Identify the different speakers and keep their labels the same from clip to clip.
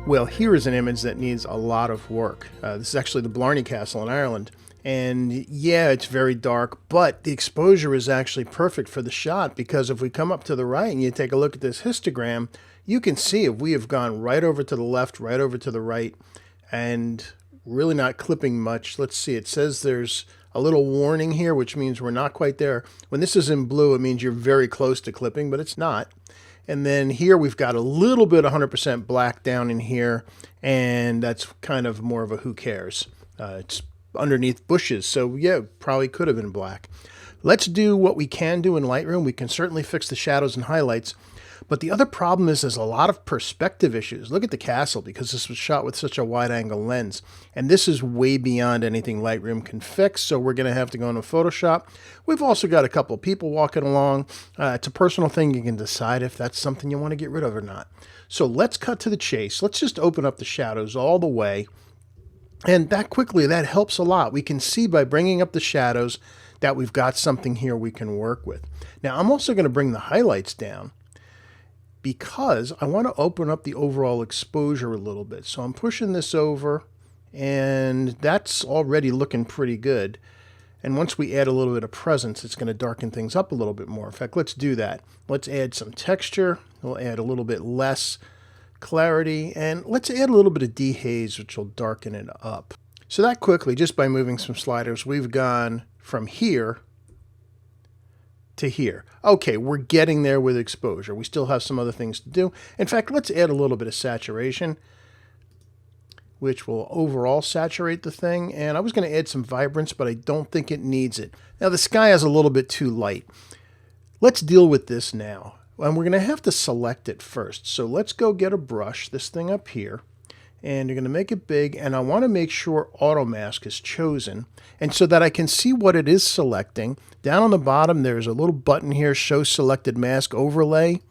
Speaker 1: Well, here is an image that needs a lot of work. This is actually the Blarney Castle in Ireland. And yeah, it's very dark, but the exposure is actually perfect for the shot, because if we come up to the right and you take a look at this histogram, you can see if we have gone right over to the left, right over to the right, and really not clipping much. Let's see, it says there's a little warning here, which means we're not quite there. When this is in blue, it means you're very close to clipping, but it's not. And then here we've got a little bit 100% black down in here, and that's kind of more of a who cares. It's underneath bushes, so yeah, probably could have been black. Let's do what we can do in Lightroom. We can certainly fix the shadows and highlights, but the other problem is there's a lot of perspective issues. Look at the castle, because this was shot with such a wide angle lens, and this is way beyond anything Lightroom can fix, so we're going to have to go into Photoshop. We've also got a couple of people walking along. It's a personal thing. You can decide if that's something you want to get rid of or not. So let's cut to the chase. Let's just open up the shadows all the way. And that helps a lot. We can see by bringing up the shadows that we've got something here we can work with. Now, I'm also going to bring the highlights down, because I want to open up the overall exposure a little bit. So I'm pushing this over, and that's already looking pretty good. And once we add a little bit of presence, it's going to darken things up a little bit more. In fact, let's do that. Let's add some texture. We'll add a little bit less clarity, and let's add a little bit of dehaze, which will darken it up. So that quickly, just by moving some sliders, we've gone from here to here. Okay, we're getting there with exposure. We still have some other things to do. In fact, let's add a little bit of saturation, which will overall saturate the thing. And I was going to add some vibrance, but I don't think it needs it. Now, the sky is a little bit too light. Let's deal with this now. And we're going to have to select it first. So let's go get a brush, this thing up here, and you're going to make it big, and I want to make sure auto mask is chosen, and so that I can see what it is selecting. Down on the bottom there's a little button here, show selected mask overlay,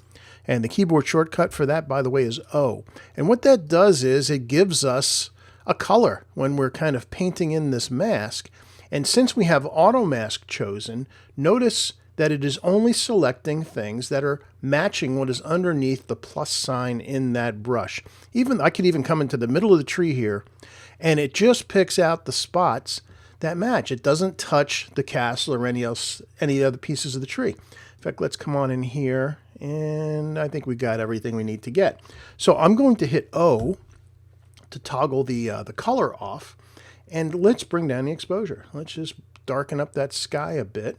Speaker 1: and the keyboard shortcut for that, by the way, is O. And what that does is it gives us a color when we're kind of painting in this mask. And since we have auto mask chosen, notice that it is only selecting things that are matching what is underneath the plus sign in that brush. I could even come into the middle of the tree here, and it just picks out the spots that match. It doesn't touch the castle or any other pieces of the tree. In fact, let's come on in here, and I think we got everything we need to get. So I'm going to hit O to toggle the color off, and let's bring down the exposure. Let's just darken up that sky a bit.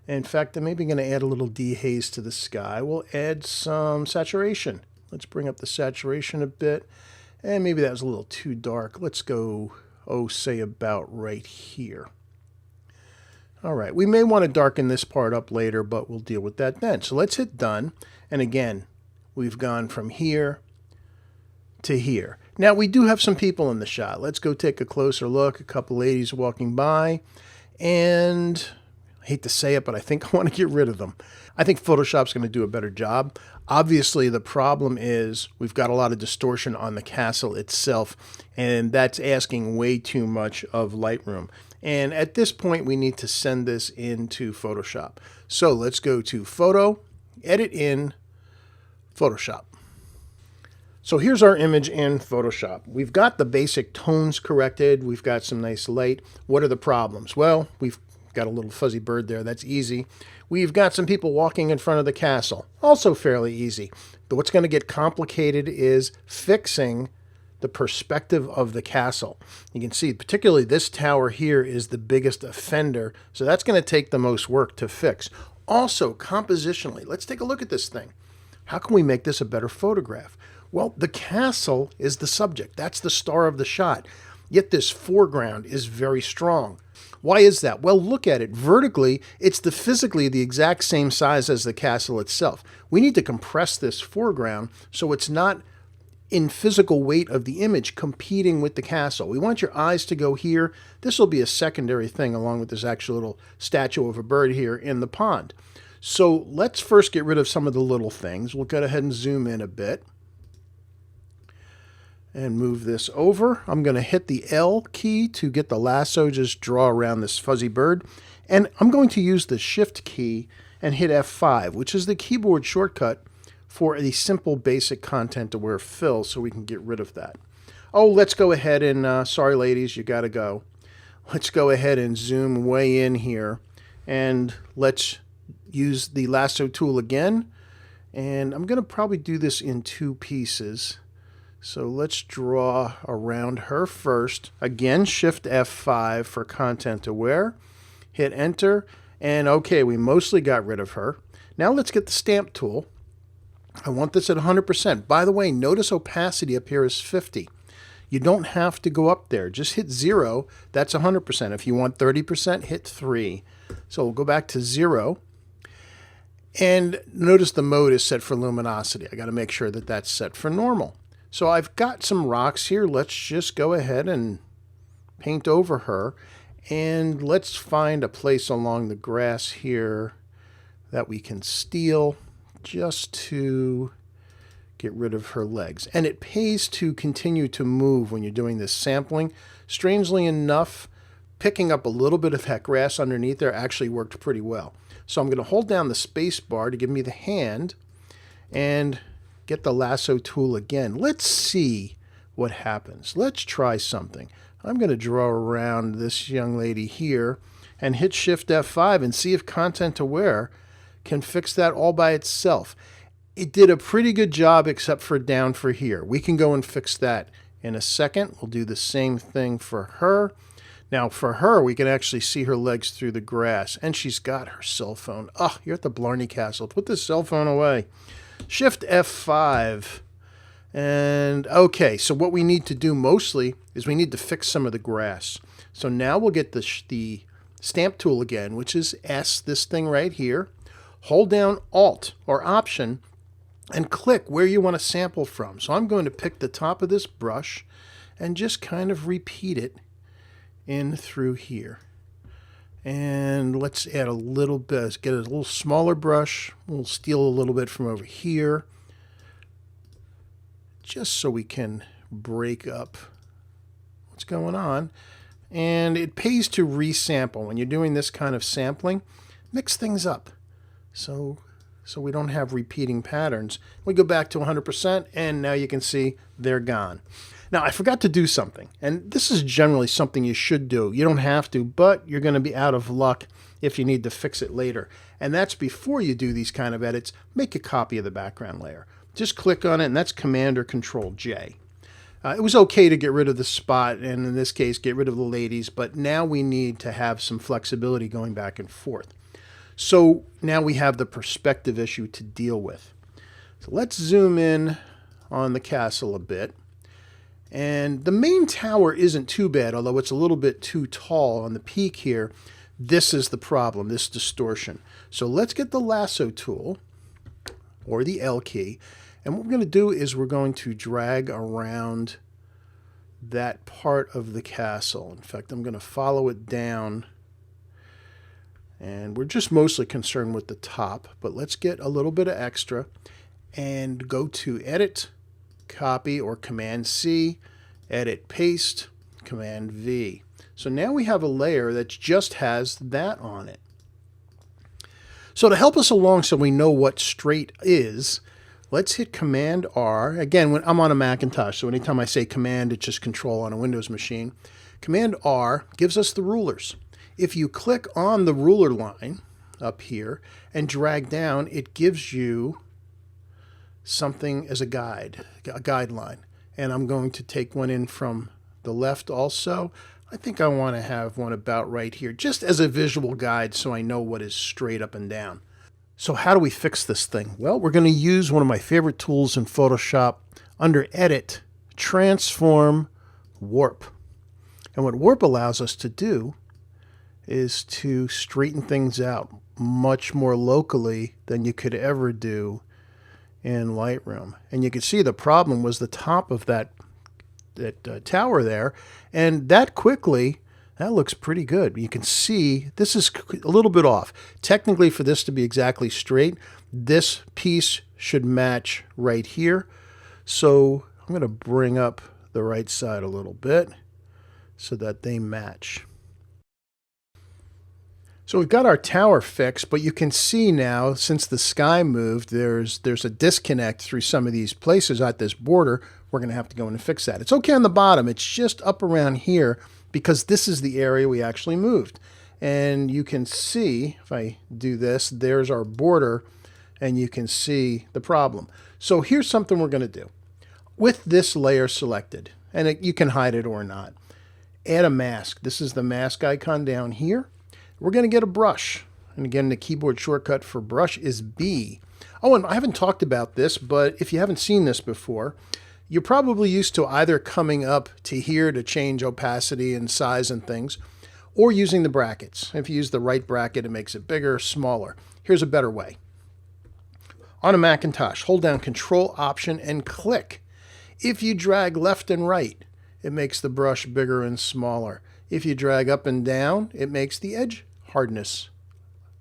Speaker 1: In fact, I'm maybe going to add a little dehaze to the sky. We'll add some saturation. Let's bring up the saturation a bit. And maybe that was a little too dark. Let's go, say about right here. All right, we may want to darken this part up later, but we'll deal with that then. So let's hit done. And again, we've gone from here to here. Now, we do have some people in the shot. Let's go take a closer look. A couple ladies walking by. And I hate to say it, but I think I want to get rid of them. I think Photoshop's going to do a better job. Obviously, the problem is we've got a lot of distortion on the castle itself, and that's asking way too much of Lightroom. And at this point, we need to send this into Photoshop. So let's go to Photo, Edit in Photoshop. So here's our image in Photoshop. We've got the basic tones corrected. We've got some nice light. What are the problems? Well, we've got a little fuzzy bird there. That's easy. We've got some people walking in front of the castle. Also fairly easy. But what's going to get complicated is fixing the perspective of the castle. You can see particularly this tower here is the biggest offender. So that's going to take the most work to fix. Also, compositionally, let's take a look at this thing. How can we make this a better photograph? Well, the castle is the subject. That's the star of the shot. Yet this foreground is very strong. Why is that? Well, look at it. Vertically, it's physically the exact same size as the castle itself. We need to compress this foreground so it's not in physical weight of the image competing with the castle. We want your eyes to go here. This will be a secondary thing along with this actual little statue of a bird here in the pond. So let's first get rid of some of the little things. We'll go ahead and zoom in a bit and move this over. I'm going to hit the L key to get the lasso, just draw around this fuzzy bird. And I'm going to use the Shift key and hit F5, which is the keyboard shortcut for a simple basic content aware fill so we can get rid of that. Oh, let's go ahead and, sorry ladies, you gotta go. Let's go ahead and zoom way in here, and let's use the lasso tool again. And I'm gonna probably do this in 2 pieces. So let's draw around her first. Again, Shift F5 for content aware. Hit enter, and okay, we mostly got rid of her. Now let's get the stamp tool. I want this at 100%. By the way, notice opacity up here is 50. You don't have to go up there. Just hit 0. That's 100%. If you want 30%, hit 3. So we'll go back to 0. And notice the mode is set for luminosity. I got to make sure that that's set for normal. So I've got some rocks here. Let's just go ahead and paint over her. And let's find a place along the grass here that we can steal just to get rid of her legs. And it pays to continue to move when you're doing this sampling. Strangely enough, picking up a little bit of that grass underneath there actually worked pretty well. So I'm going to hold down the space bar to give me the hand and get the lasso tool again. Let's see what happens. Let's try something. I'm going to draw around this young lady here and hit Shift F5 and see if content aware can fix that all by itself. It did a pretty good job except for down for here. We can go and fix that in a second. We'll do the same thing for her. Now for her, we can actually see her legs through the grass, and she's got her cell phone. Oh, you're at the Blarney Castle. Put this cell phone away. Shift F5. And okay, so what we need to do mostly is we need to fix some of the grass. So now we'll get the stamp tool again, which is S, this thing right here. Hold down Alt or Option and click where you want to sample from. So I'm going to pick the top of this brush and just kind of repeat it in through here. And let's add a little bit, let's get a little smaller brush. We'll steal a little bit from over here, just so we can break up what's going on. And it pays to resample. When you're doing this kind of sampling, mix things up so we don't have repeating patterns. We go back to 100%, and now you can see they're gone. Now, I forgot to do something, and this is generally something you should do. You don't have to, but you're going to be out of luck if you need to fix it later. And that's before you do these kind of edits, make a copy of the background layer. Just click on it, and that's Command or Control J. It was okay to get rid of the spot, and in this case, get rid of the ladies, but now we need to have some flexibility going back and forth. So now we have the perspective issue to deal with. So let's zoom in on the castle a bit. And the main tower isn't too bad, although it's a little bit too tall on the peak here. This is the problem, this distortion. So let's get the lasso tool, or the L key, and what we're going to do is we're going to drag around that part of the castle. In fact, I'm going to follow it down, and we're just mostly concerned with the top, but let's get a little bit of extra and go to Edit, Copy, or Command C, Edit, Paste, Command V. So now we have a layer that just has that on it. So to help us along so we know what straight is, let's hit Command R. Again, when I'm on a Macintosh, so anytime I say Command, it's just Control on a Windows machine. Command R gives us the rulers. If you click on the ruler line up here and drag down, it gives you something as a guide, a guideline. And I'm going to take one in from the left also. I think I want to have one about right here, just as a visual guide so I know what is straight up and down. So how do we fix this thing? Well, we're going to use one of my favorite tools in Photoshop. Under Edit, Transform, Warp. And what Warp allows us to do is to straighten things out much more locally than you could ever do in Lightroom. And you can see the problem was the top of that tower there, and that looks pretty good. You can see this is a little bit off. Technically, for this to be exactly straight, this piece should match right here. So I'm going to bring up the right side a little bit so that they match. So we've got our tower fixed, but you can see now, since the sky moved, there's a disconnect through some of these places at this border. We're going to have to go in and fix that. It's okay on the bottom. It's just up around here because this is the area we actually moved. And you can see, if I do this, there's our border, and you can see the problem. So here's something we're going to do. With this layer selected, and you can hide it or not, add a mask. This is the mask icon down here. We're going to get a brush. And again, the keyboard shortcut for brush is B. Oh, and I haven't talked about this, but if you haven't seen this before, you're probably used to either coming up to here to change opacity and size and things, or using the brackets. If you use the right bracket, it makes it bigger, smaller. Here's a better way. On a Macintosh, hold down Control, Option, and click. If you drag left and right, it makes the brush bigger and smaller. If you drag up and down, it makes the edge hardness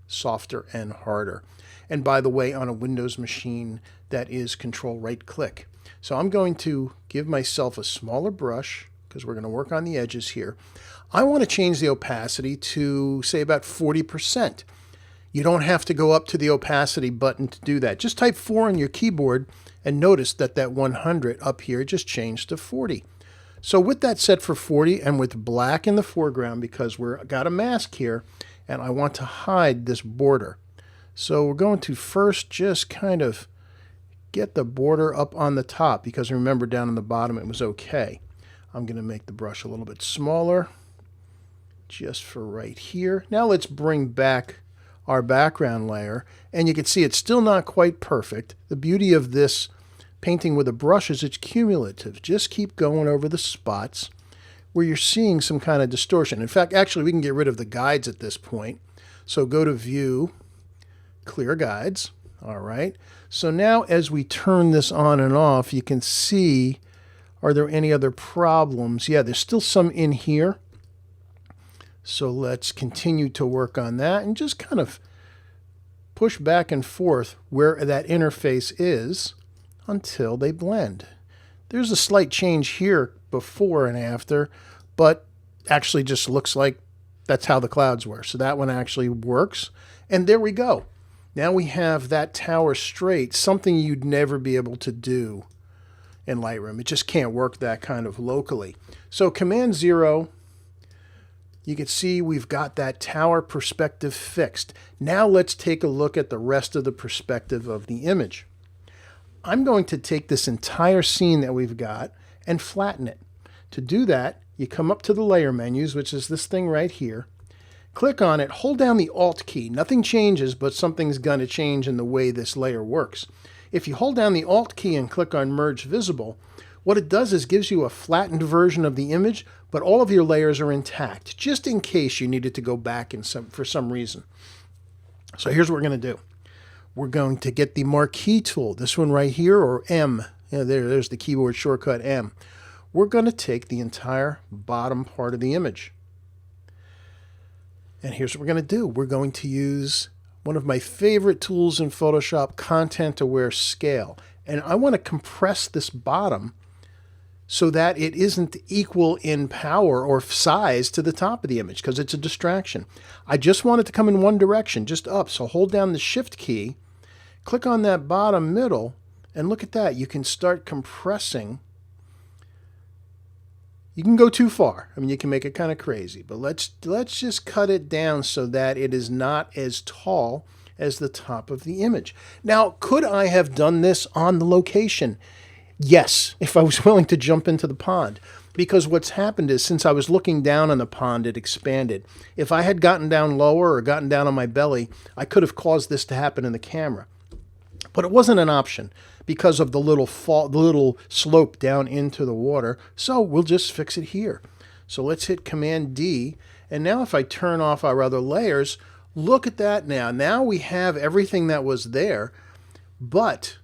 Speaker 1: softer and harder. And by the way, on a Windows machine, that is Control right click. So I'm going to give myself a smaller brush because we're going to work on the edges here. I want to change the opacity to, say, about 40%. You don't have to go up to the opacity button to do that. Just type 4 on your keyboard and notice that that 100 up here just changed to 40. So with that set for 40 and with black in the foreground, because we've got a mask here and I want to hide this border. So we're going to first just kind of get the border up on the top, because remember down on the bottom it was okay. I'm going to make the brush a little bit smaller just for right here. Now let's bring back our background layer, and you can see it's still not quite perfect. The beauty of this painting with a brush is it's cumulative. Just keep going over the spots where you're seeing some kind of distortion. In fact, actually we can get rid of the guides at this point. So go to View, Clear Guides. All right. So now as we turn this on and off, you can see, are there any other problems? Yeah, there's still some in here. So let's continue to work on that and just kind of push back and forth where that interface is until they blend. There's a slight change here before and after, but actually just looks like that's how the clouds were. So that one actually works. And there we go. Now we have that tower straight, something you'd never be able to do in Lightroom. It just can't work that kind of locally. So Command 0, you can see we've got that tower perspective fixed. Now let's take a look at the rest of the perspective of the image. I'm going to take this entire scene that we've got and flatten it. To do that, you come up to the layer menus, which is this thing right here. Click on it, hold down the Alt key. Nothing changes, but something's going to change in the way this layer works. If you hold down the Alt key and click on Merge Visible, what it does is gives you a flattened version of the image, but all of your layers are intact, just in case you needed to go back for some reason. So here's what we're going to do. We're going to get the Marquee tool, this one right here, or M. There's the keyboard shortcut M. We're going to take the entire bottom part of the image. And here's what we're going to do. We're going to use one of my favorite tools in Photoshop, Content-Aware Scale. And I want to compress this bottom so that it isn't equal in power or size to the top of the image, because it's a distraction. I just want it to come in one direction, just up. So hold down the Shift key, click on that bottom middle, and look at that. You can start compressing. You can go too far. I mean, you can make it kind of crazy, but let's just cut it down so that it is not as tall as the top of the image. Now, could I have done this on the location? Yes, if I was willing to jump into the pond. Because what's happened is, since I was looking down on the pond, it expanded. If I had gotten down lower or gotten down on my belly, I could have caused this to happen in the camera. But it wasn't an option because of the little slope down into the water. So we'll just fix it here. So let's hit Command D. And now if I turn off our other layers, look at that now. Now we have everything that was there, but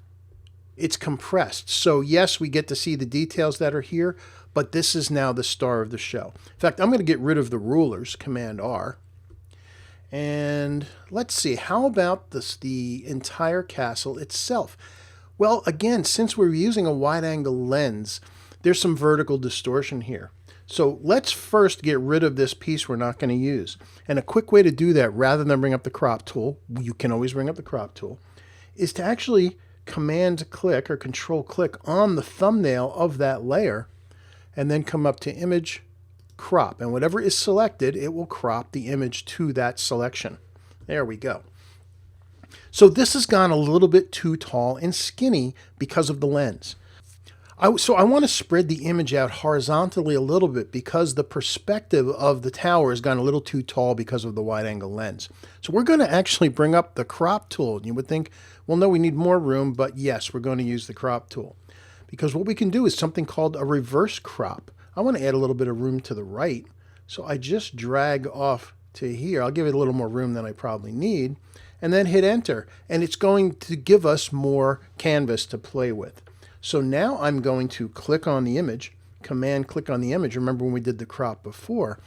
Speaker 1: it's compressed. So yes, we get to see the details that are here, but this is now the star of the show. In fact, I'm going to get rid of the rulers, Command R. And let's see, how about the entire castle itself? Well, again, since we're using a wide-angle lens, there's some vertical distortion here. So let's first get rid of this piece we're not going to use. And a quick way to do that, rather than bring up the crop tool, you can always bring up the crop tool, is to actually command click or control click on the thumbnail of that layer and then come up to image, crop. And whatever is selected, it will crop the image to that selection. There we go. So this has gone a little bit too tall and skinny because of the lens. So I want to spread the image out horizontally a little bit because the perspective of the tower has gone a little too tall because of the wide angle lens. So we're going to actually bring up the crop tool. You would think, well, no, we need more room, but yes, we're going to use the crop tool. Because what we can do is something called a reverse crop. I want to add a little bit of room to the right. So I just drag off to here. I'll give it a little more room than I probably need. And then hit enter. And it's going to give us more canvas to play with. So now I'm going to click on the image, command click on the image. Remember when we did the crop before,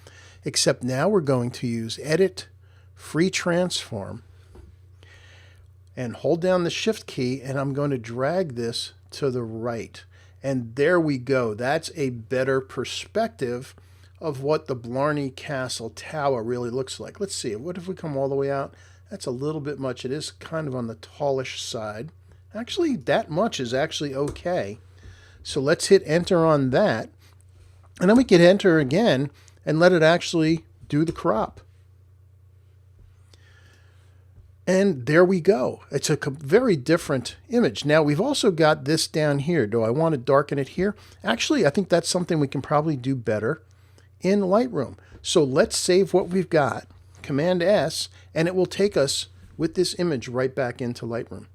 Speaker 1: except now we're going to use edit, free transform, and hold down the shift key, and I'm going to drag this to the right. And there we go. That's a better perspective of what the Blarney Castle tower really looks like. Let's see, what if we come all the way out? That's a little bit much. It is kind of on the tallish side. Actually, that much is actually okay. So let's hit enter on that. And then we can enter again and let it actually do the crop. And there we go. It's a very different image. Now, we've also got this down here. Do I want to darken it here? Actually, I think that's something we can probably do better in Lightroom. So let's save what we've got. Command S, and it will take us with this image right back into Lightroom.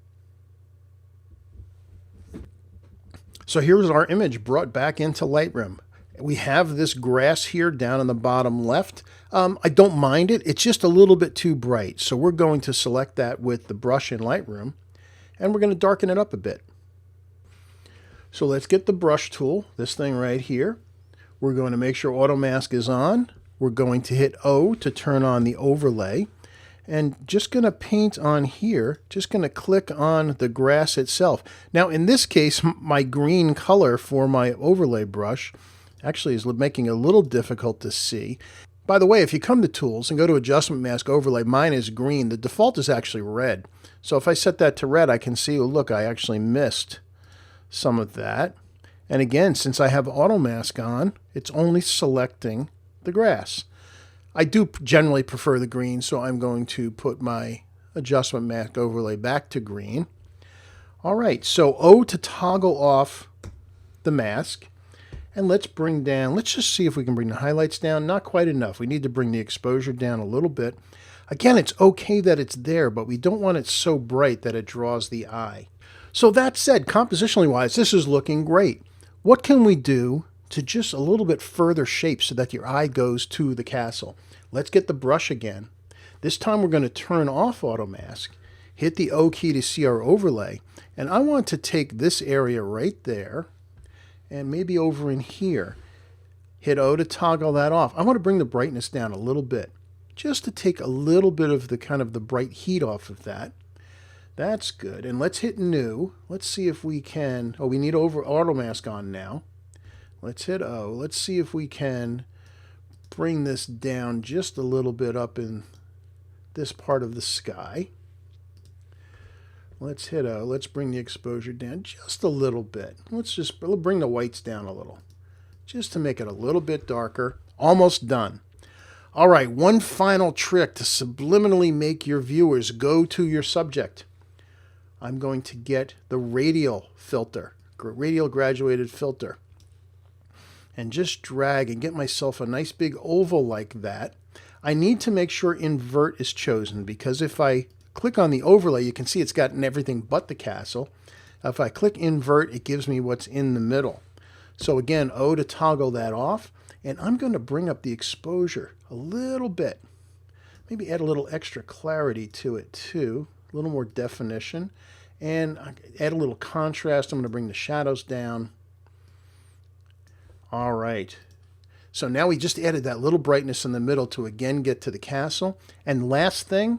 Speaker 1: So here's our image brought back into Lightroom. We have this grass here down in the bottom left. I don't mind it. It's just a little bit too bright. So we're going to select that with the brush in Lightroom, and we're going to darken it up a bit. So let's get the brush tool, this thing right here. We're going to make sure auto mask is on. We're going to hit O to turn on the overlay. And just going to paint on here, just going to click on the grass itself. Now, in this case, my green color for my overlay brush actually is making it a little difficult to see. By the way, if you come to Tools and go to Adjustment Mask Overlay, mine is green. The default is actually red. So if I set that to red, I can see, oh, look, I actually missed some of that. And again, since I have Auto Mask on, it's only selecting the grass. I do generally prefer the green, so I'm going to put my Adjustment Mask Overlay back to green. All right, so O to toggle off the mask. And let's bring down, let's just see if we can bring the highlights down. Not quite enough. We need to bring the exposure down a little bit. Again, it's okay that it's there, but we don't want it so bright that it draws the eye. So that said, compositionally wise, this is looking great. What can we do to just a little bit further shape so that your eye goes to the castle? Let's get the brush again. This time we're going to turn off Auto Mask, hit the O key to see our overlay, and I want to take this area right there and maybe over in here. Hit O to toggle that off. I want to bring the brightness down a little bit, just to take a little bit of the kind of the bright heat off of that. That's good. And let's hit New. Let's see if we can, oh, we need Auto Mask on now. Let's hit O. Let's see if we can bring this down just a little bit up in this part of the sky. Let's hit O. Let's bring the exposure down just a little bit. Let's bring the whites down a little, just to make it a little bit darker. Almost done. All right, one final trick to subliminally make your viewers go to your subject. I'm going to get the radial filter, radial graduated filter, and just drag and get myself a nice big oval like that. I need to make sure invert is chosen, because if I click on the overlay, you can see it's gotten everything but the castle. If I click invert, it gives me what's in the middle. So again, O to toggle that off, and I'm going to bring up the exposure a little bit. Maybe add a little extra clarity to it too, a little more definition, and add a little contrast. I'm going to bring the shadows down. All right. So now we just added that little brightness in the middle to again get to the castle. And last thing,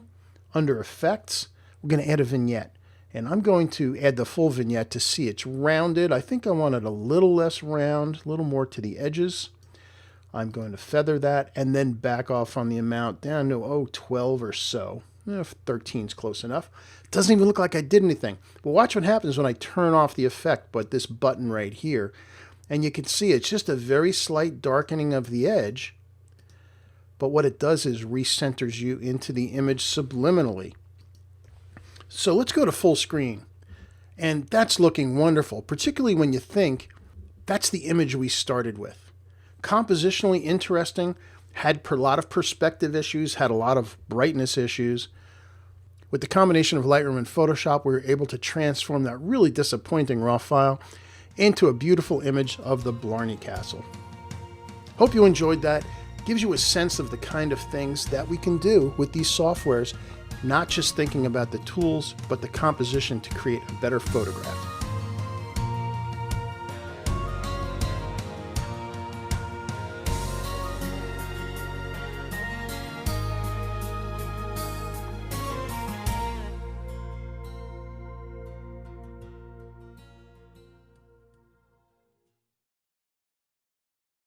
Speaker 1: under Effects, we're going to add a vignette. And I'm going to add the full vignette to see it's rounded. I think I want it a little less round, a little more to the edges. I'm going to feather that and then back off on the amount down to 12 or so. 13 is close enough. Doesn't even look like I did anything. But watch what happens when I turn off the effect, but this button right here. And you can see it's just a very slight darkening of the edge. But what it does is recenters you into the image subliminally. So let's go to full screen. And that's looking wonderful, particularly when you think that's the image we started with. Compositionally interesting, had a lot of perspective issues, had a lot of brightness issues. With the combination of Lightroom and Photoshop, we were able to transform that really disappointing raw file into a beautiful image of the Blarney Castle. Hope you enjoyed that. Gives you a sense of the kind of things that we can do with these softwares, not just thinking about the tools, but the composition to create a better photograph.